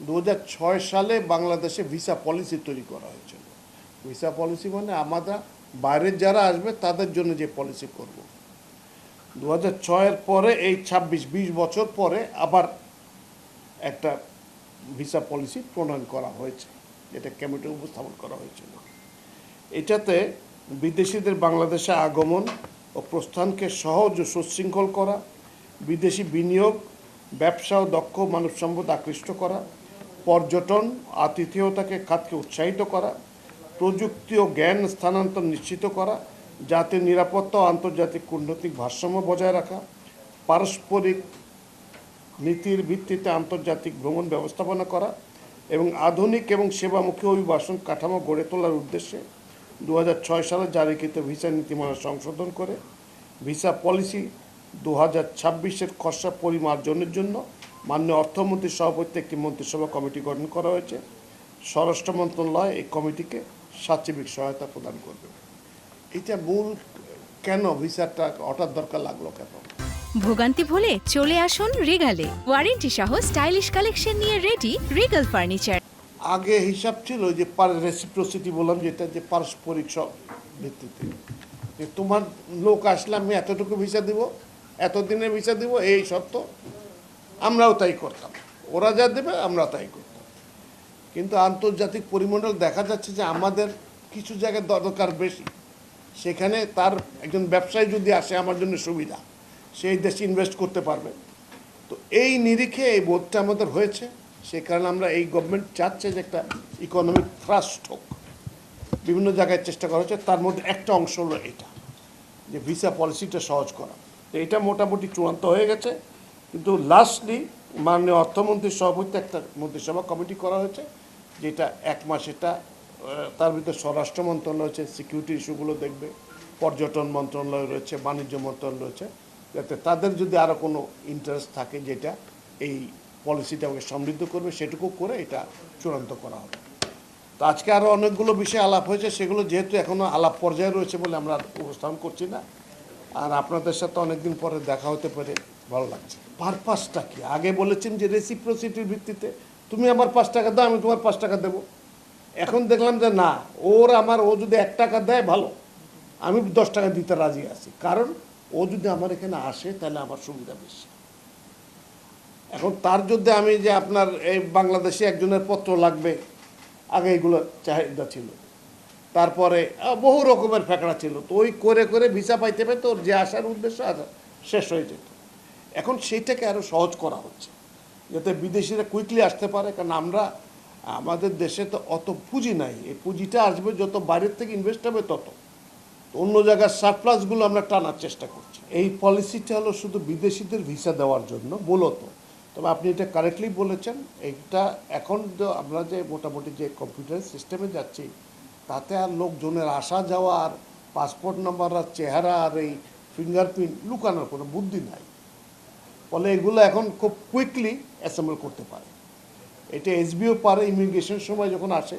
2006 সালে বাংলাদেশে visa policy তৈরি করা হয়েছিল। ভিসা পলিসি মানে আমরা বাইরের যারা আসবে তাদের জন্য যে পলিসি করব। 2006-এর পরে এই 26-20 বছর পরে আবার একটা ভিসা পলিসি প্রণয়ন করা হয়েছে, যেটা কমিটি উপস্থাপন করা হয়েছিল। এটাতে বিদেশিদের বাংলাদেশে আগমন ও প্রস্থানকে সহজ ও সুশৃঙ্খল করা, বিদেশি বিনিয়োগ, ব্যবসা ও দক্ষ মানব সম্পদ আকৃষ্ট করা, পর্যটন, আতিথেয়তাকে খাতকে উৎসাহিত করা, প্রযুক্তি ও জ্ঞান স্থানান্তর নিশ্চিত করা, জাতীয় নিরাপত্তা ও আন্তর্জাতিক কূটনৈতিক ভারসাম্য বজায় রাখা, পারস্পরিক নীতির ভিত্তিতে আন্তর্জাতিক ভ্রমণ ব্যবস্থাপনা করা এবং আধুনিক এবং সেবামুখী অভিবাসন কাঠামো গড়ে তোলার উদ্দেশ্যে 2006 সালে জারিকৃত ভিসা নীতিমালা সংশোধন করে ভিসা পলিসি 2026-এর খসড়া পরিমার্জনের জন্য মাননীয় অর্থমন্ত্রীর সভাপতিত্বে একটি মন্ত্রিসভা কমিটি গঠন করা হয়েছে। স্বরাষ্ট্র মন্ত্রণালয় এই কমিটিকে সার্বিক সহায়তা প্রদান করবে। এটা মূল কেন ভিসাটা হঠাৎ দরকার লাগলো কেন? ভোগান্তি ভুলে চলে আসুন রিগালে, ওয়ারেন্টি সহ স্টাইলিশ কালেকশন নিয়ে রেডি রিগাল ফার্নিচার। আগে হিসাব ছিল যে রেসিপ্রোসিটি বললাম, যেটা যে পারস্পরিক সব ভিত্তিতে, যে তোমার লোক আসলে আমি এতটুকু ভিসা দিব, এতদিনের ভিসা দিব, এই শর্ত। আমরাও তাই করতাম, ওরা যা দেবে আমরা তাই করতাম। কিন্তু আন্তর্জাতিক পরিমণ্ডল দেখা যাচ্ছে যে আমাদের কিছু জায়গায় দরকার বেশি, সেখানে তার একজন ব্যবসায়ী যদি আসে আমার জন্য সুবিধা, সেই দেশে ইনভেস্ট করতে পারবে। তো এই নিরিখে এই বোধটা আমাদের হয়েছে। সে কারণে আমরা এই গভর্নমেন্ট চাচ্ছে যে একটা ইকোনমিক থ্রাস্ট হোক, বিভিন্ন জায়গায় চেষ্টা করা হচ্ছে। তার মধ্যে একটা অংশ হলো এটা, যে ভিসা পলিসিটা সহজ করা। তো এটা মোটামুটি চূড়ান্ত হয়ে গেছে, কিন্তু লাস্টলি মাননীয় অর্থমন্ত্রীর সভাপতিত্বে একটা মন্ত্রিসভা কমিটি করা হয়েছে, যেটা 1 মাস এটা তার ভিতরে স্বরাষ্ট্র মন্ত্রণালয় রয়েছে, সিকিউরিটি ইস্যুগুলো দেখবে, পর্যটন মন্ত্রণালয় রয়েছে, বাণিজ্য মন্ত্রণালয় রয়েছে, যাতে তাদের যদি আরও কোনো ইন্টারেস্ট থাকে যেটা এই পলিসিটাকে সমৃদ্ধ করবে, সেটুকু করে এটা চূড়ান্ত করা হবে। তো আজকে আরও অনেকগুলো বিষয় আলাপ হয়েছে, সেগুলো যেহেতু এখনও আলাপ পর্যায়ে রয়েছে বলে আমরা উপস্থাপন করছি না। আর আপনাদের সাথে অনেকদিন পরে দেখা হতে পারে, ভালো লাগছে। পারপাসটা কি? আগে বলেছেন যে রেসিপ্রোসিটির ভিত্তিতে তুমি আমার 5 টাকা দাও, আমি তোমার 5 টাকা দেবো। এখন দেখলাম যে না, ও যদি 1 টাকা দেয় ভালো, আমি 10 টাকা দিতে রাজি আছি, কারণ ও যদি আমার এখানে আসে তাহলে আমার সুবিধা বেশি। এখন তার যদি আমি যে আপনার এই বাংলাদেশে একজনের পত্র লাগবে, আগে এগুলো চাহিদা ছিল, তারপরে বহু রকমের ফ্যাকড়া ছিল, তো ওই করে করে ভিসা পাইতে পাইতে ওর যে আসার উদ্দেশ্য শেষ হয়ে যেত। এখন সেইটাকে আরও সহজ করা হচ্ছে, যাতে বিদেশিরা কুইকলি আসতে পারে। কারণ আমাদের দেশে তো অত পুঁজি নাই, এই পুঁজিটা আসবে যত বাইরের থেকে ইনভেস্ট হবে তত। অন্য জায়গার সারপ্লাসগুলো আমরা টানার চেষ্টা করছি। এই পলিসিটা হলো শুধু বিদেশিদের ভিসা দেওয়ার জন্য মূলত। তবে আপনি এটা কারেক্টলি বলেছেন, এইটা এখন আমরা যে মোটামুটি যে কম্পিউটার সিস্টেমে যাচ্ছি, তাতে আর লোকজনের আসা যাওয়া আর পাসপোর্ট নাম্বার আর চেহারা আর এই ফিঙ্গারপ্রিন্ট লুকানোর কোনো বুদ্ধি নাই। ফলে এগুলো এখন খুব কুইকলি অ্যাসেম্বল করতে পারে। এটা এসবিও পারে, ইমিগ্রেশন সময় যখন আসে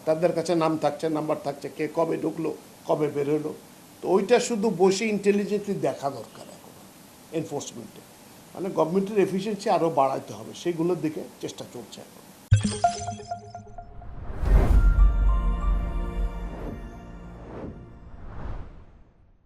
তাদের কাছে নাম থাকছে, নাম্বার থাকছে, কে কবে ঢুকলো, কবে বেরোলো। তো ওইটা শুধু বসে ইন্টেলিজেন্টলি দেখা দরকার এখন এনফোর্সমেন্টে। মানে গভর্নমেন্টের এফিসিয়েন্সি আরও বাড়াইতে হবে, সেইগুলোর দিকে চেষ্টা চলছে এখন।